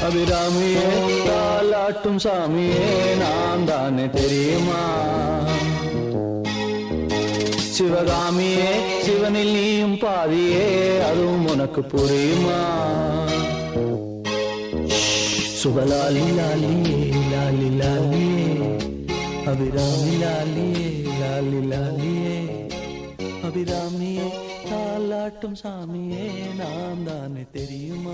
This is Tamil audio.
அபிராமியே தாலாட்டும் சாமியே நான் தானே தெரியுமா? சிவகாமியே சிவனில் நீயும் பாதியே அதுவும் உனக்கு புரியுமா? சுபலாலி லாலியே லாலி லாலியே அபிராமி லாலியே லாலி லாலியே அபிராமியே தாலாட்டும் சாமியே நான் தானே தெரியுமா?